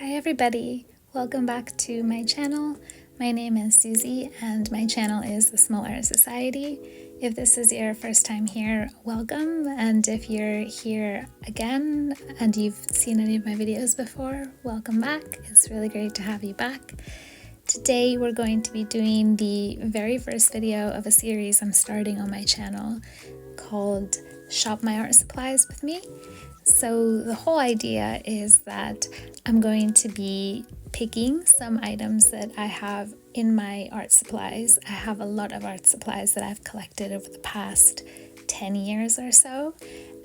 Hi everybody, welcome back to my channel. My name is Susie and my channel is The Small Art Society. If this is your first time here, welcome, and if you're here again and you've seen any of my videos before, welcome back. It's really great to have you back. Today we're going to be doing the very first video of a series I'm starting on my channel called Shop My Art Supplies with Me. So the whole idea is that I'm going to be picking some items that I have in my art supplies. I have a lot of art supplies that I've collected over the past 10 years or so.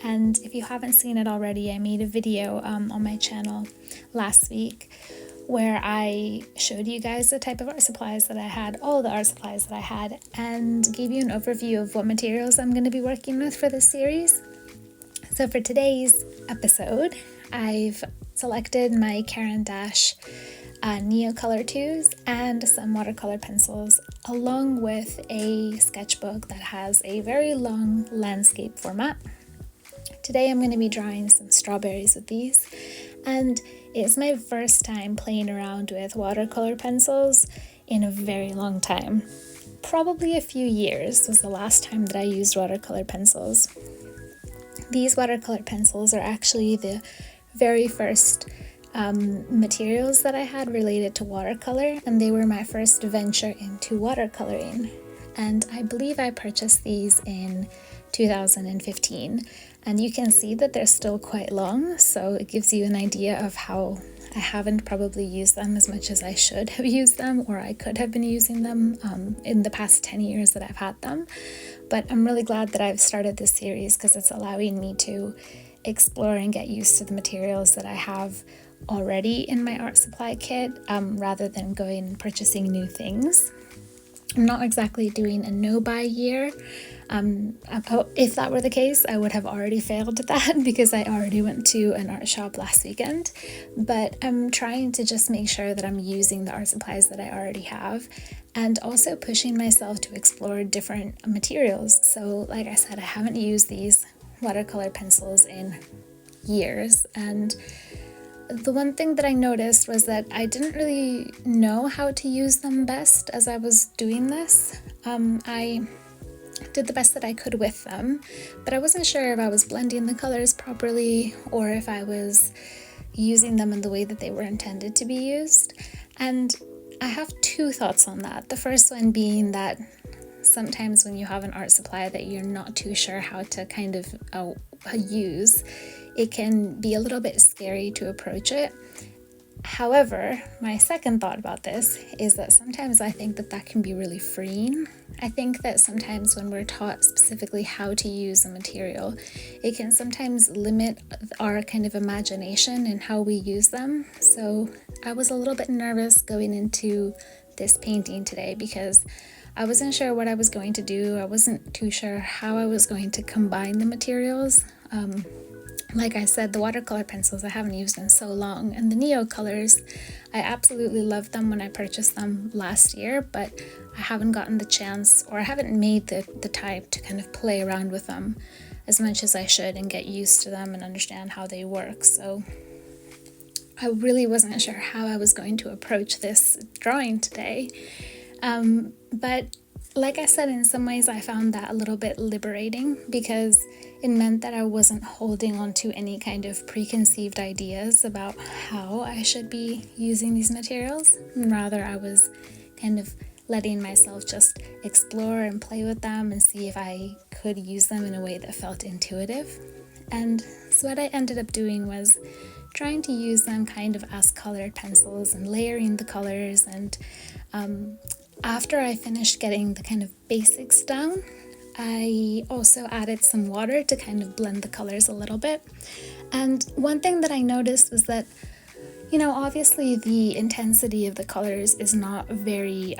And if you haven't seen it already, I made a video on my channel last week where I showed you guys the type of art supplies that I had, all the art supplies that I had, and gave you an overview of what materials I'm going to be working with for this series. So for today's episode, I've selected my Caran d'Ache Neocolor 2s and some watercolor pencils, along with a sketchbook that has a very long landscape format. Today I'm going to be drawing some strawberries with these, and it's my first time playing around with watercolor pencils in a very long time. Probably a few years was the last time that I used watercolor pencils. These watercolor pencils are actually the very first materials that I had related to watercolor, and they were my first venture into watercoloring. And I believe I purchased these in 2015, and you can see that they're still quite long, so it gives you an idea of how I haven't probably used them as much as I should have used them, or I could have been using them in the past 10 years that I've had them. But I'm really glad that I've started this series because it's allowing me to explore and get used to the materials that I have already in my art supply kit, rather than going and purchasing new things. I'm not exactly doing a no-buy year. If that were the case, I would have already failed at that because I already went to an art shop last weekend. But I'm trying to just make sure that I'm using the art supplies that I already have, and also pushing myself to explore different materials. So like I said, I haven't used these watercolor pencils in years, and the one thing that I noticed was that I didn't really know how to use them best as I was doing this. I did the best that I could with them, but I wasn't sure if I was blending the colors properly or if I was using them in the way that they were intended to be used. And I have two thoughts on that. The first one being that sometimes when you have an art supply that you're not too sure how to kind of use, it can be a little bit scary to approach it. However, my second thought about this is that sometimes I think that can be really freeing. I think that sometimes when we're taught specifically how to use a material, it can sometimes limit our kind of imagination and how we use them. So I was a little bit nervous going into this painting today because I wasn't sure what I was going to do. I wasn't too sure how I was going to combine the materials. Like I said, the watercolor pencils I haven't used in so long, and the Neocolors, I absolutely loved them when I purchased them last year, but I haven't gotten the chance, or I haven't made the time to kind of play around with them as much as I should and get used to them and understand how they work. So I really wasn't sure how I was going to approach this drawing today. But like I said, in some ways I found that a little bit liberating because it meant that I wasn't holding on to any kind of preconceived ideas about how I should be using these materials. And rather, I was kind of letting myself just explore and play with them and see if I could use them in a way that felt intuitive. And so what I ended up doing was trying to use them kind of as colored pencils and layering the colors. And after I finished getting the kind of basics down, I also added some water to kind of blend the colors a little bit. And one thing that I noticed was that, obviously the intensity of the colors is not very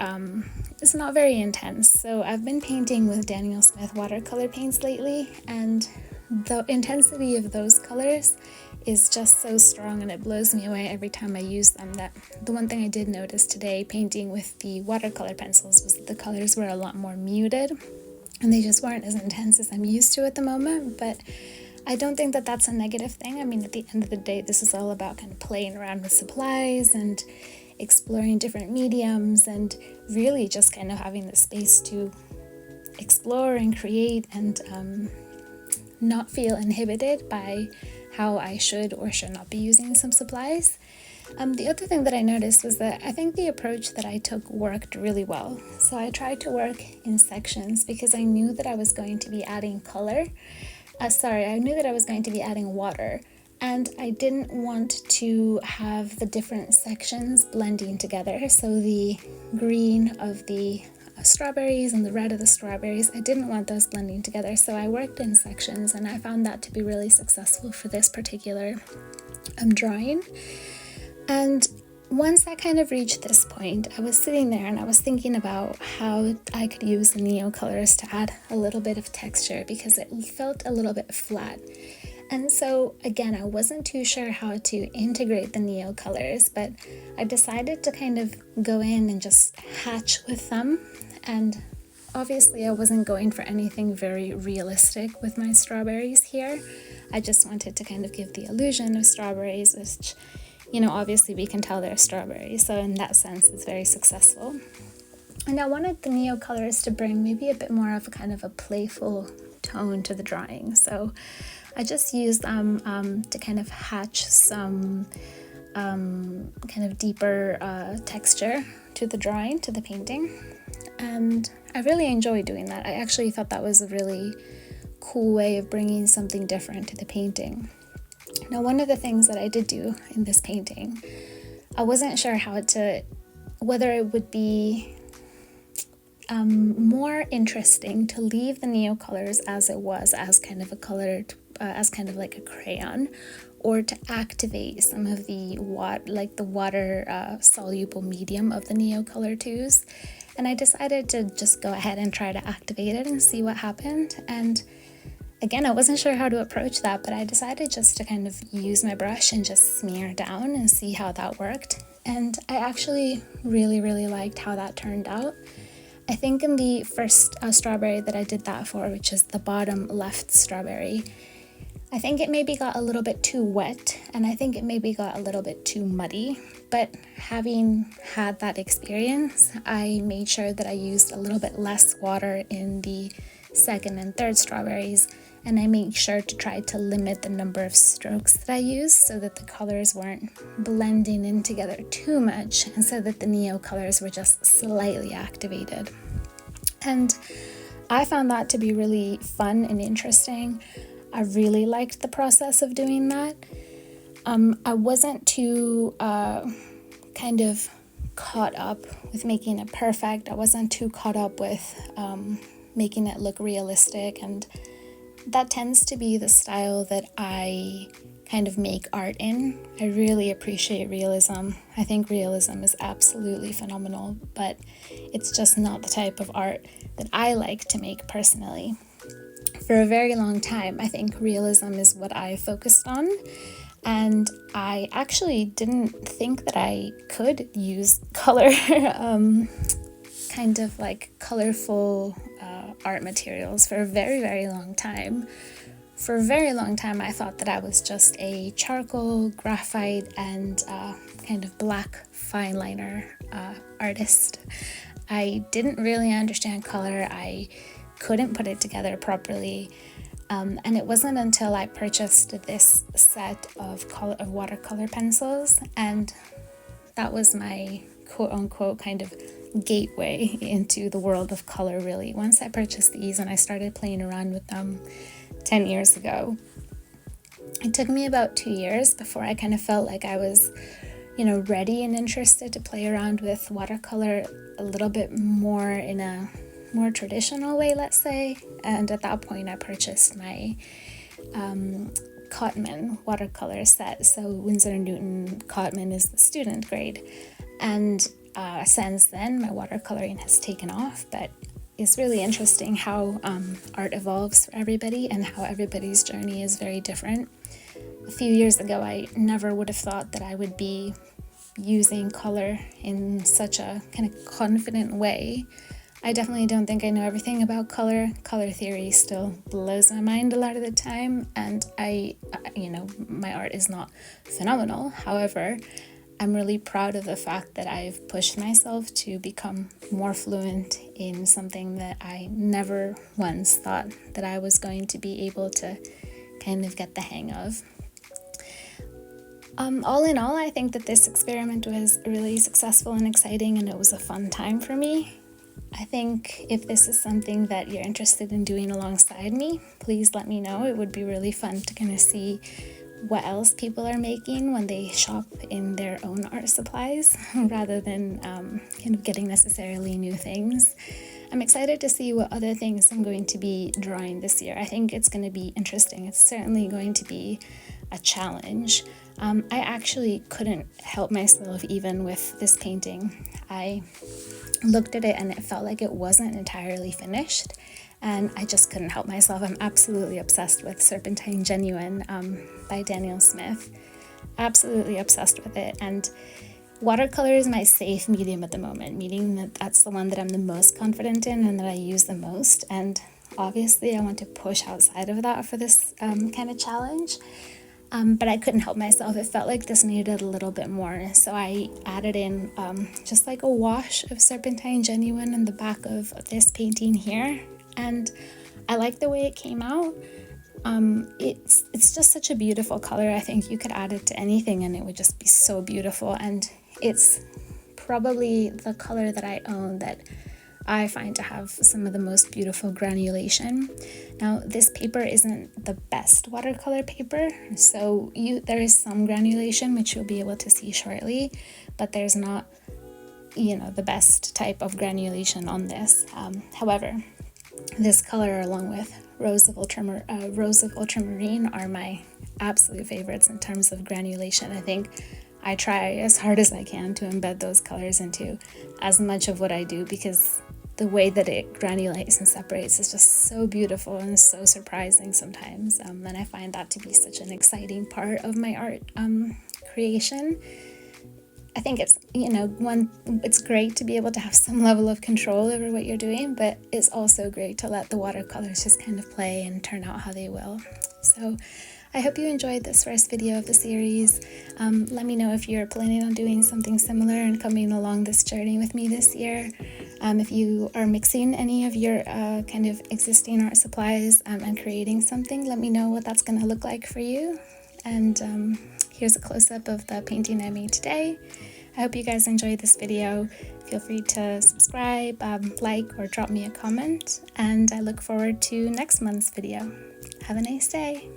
intense. So I've been painting with Daniel Smith watercolor paints lately, and the intensity of those colors is just so strong, and it blows me away every time I use them. That the one thing I did notice today painting with the watercolor pencils was that the colors were a lot more muted, and they just weren't as intense as I'm used to at the moment. But I don't think that that's a negative thing. I mean, at the end of the day, this is all about kind of playing around with supplies and exploring different mediums and really just kind of having the space to explore and create and not feel inhibited by how I should or should not be using some supplies. The other thing that I noticed was that I think the approach that I took worked really well. So I tried to work in sections because I knew that I was going to be adding color. I knew that I was going to be adding water, and I didn't want to have the different sections blending together. So the green of the strawberries and the red of the strawberries, I didn't want those blending together. So I worked in sections, and I found that to be really successful for this particular drawing. And once I kind of reached this point, I was sitting there and I was thinking about how I could use the Neo colors to add a little bit of texture because it felt a little bit flat. And so again, I wasn't too sure how to integrate the Neo colors, but I decided to kind of go in and just hatch with them. And obviously I wasn't going for anything very realistic with my strawberries here. I just wanted to kind of give the illusion of strawberries, which, you know, obviously we can tell they're strawberries. So in that sense, it's very successful. And I wanted the Neo colors to bring maybe a bit more of a kind of a playful tone to the drawing. So I just used them to kind of hatch some kind of deeper texture to the drawing, to the painting. And I really enjoyed doing that. I actually thought that was a really cool way of bringing something different to the painting. Now, one of the things that I did do in this painting, I wasn't sure whether it would be more interesting to leave the Neo colors as it was, as kind of a colored, as kind of like a crayon, or to activate some of the water soluble medium of the Neo Color 2s. And I decided to just go ahead and try to activate it and see what happened. And again, I wasn't sure how to approach that, but I decided just to kind of use my brush and just smear down and see how that worked. And I actually really, really liked how that turned out. I think in the first strawberry that I did that for, which is the bottom left strawberry, I think it maybe got a little bit too wet, and I think it maybe got a little bit too muddy. But having had that experience, I made sure that I used a little bit less water in the second and third strawberries, and I made sure to try to limit the number of strokes that I used so that the colors weren't blending in together too much, and so that the Neo colors were just slightly activated. And I found that to be really fun and interesting. I really liked the process of doing that. I wasn't too kind of caught up with making it perfect. I wasn't too caught up with making it look realistic, and that tends to be the style that I kind of make art in. I really appreciate realism. I think realism is absolutely phenomenal, but it's just not the type of art that I like to make personally. For a very long time, I think realism is what I focused on, and I actually didn't think that I could use color, kind of like colorful art materials for a very, very long time. For a very long time, I thought that I was just a charcoal, graphite, and kind of black fine liner artist. I didn't really understand color. I couldn't put it together properly. And it wasn't until I purchased this set of watercolor pencils, and that was my quote-unquote kind of gateway into the world of color, really. Once I purchased these and I started playing around with them 10 years ago, it took me about 2 years before I kind of felt like I was, ready and interested to play around with watercolor a little bit more in a more traditional way, let's say. And at that point I purchased my Cotman watercolor set. So Winsor & Newton Cotman is the student grade, and since then my watercoloring has taken off. But it's really interesting how art evolves for everybody and how everybody's journey is very different. A few years ago, I never would have thought that I would be using color in such a kind of confident way. I definitely don't think I know everything about color. Color theory still blows my mind a lot of the time, and my art is not phenomenal. However, I'm really proud of the fact that I've pushed myself to become more fluent in something that I never once thought that I was going to be able to kind of get the hang of. All in all, I think that this experiment was really successful and exciting, and it was a fun time for me. I think if this is something that you're interested in doing alongside me, please let me know. It would be really fun to kind of see what else people are making when they shop in their own art supplies rather than kind of getting necessarily new things. I'm excited to see what other things I'm going to be drawing this year. I think it's going to be interesting. It's certainly going to be a challenge. I actually couldn't help myself even with this painting. I looked at it and it felt like it wasn't entirely finished, and I just couldn't help myself. I'm absolutely obsessed with Serpentine Genuine by Daniel Smith. Absolutely obsessed with it, and watercolor is my safe medium at the moment, meaning that that's the one that I'm the most confident in and that I use the most, and obviously I want to push outside of that for this kind of challenge. But I couldn't help myself. It felt like this needed a little bit more. So I added in just like a wash of Serpentine Genuine in the back of this painting here. And I like the way it came out. It's just such a beautiful color. I think you could add it to anything and it would just be so beautiful. And it's probably the color that I own that I find to have some of the most beautiful granulation. Now, this paper isn't the best watercolor paper, so there is some granulation, which you'll be able to see shortly, but there's not, the best type of granulation on this. However, this color, along with Rose of Ultramarine, are my absolute favorites in terms of granulation. I think I try as hard as I can to embed those colors into as much of what I do, because the way that it granulates and separates is just so beautiful and so surprising sometimes. And I find that to be such an exciting part of my art creation. I think it's, it's great to be able to have some level of control over what you're doing, but it's also great to let the watercolors just kind of play and turn out how they will. So I hope you enjoyed this first video of the series. Let me know if you're planning on doing something similar and coming along this journey with me this year. If you are mixing any of your kind of existing art supplies and creating something, let me know what that's going to look like for you. And here's a close-up of the painting I made today. I hope you guys enjoyed this video. Feel free to subscribe, like, or drop me a comment, and I look forward to next month's video. Have a nice day.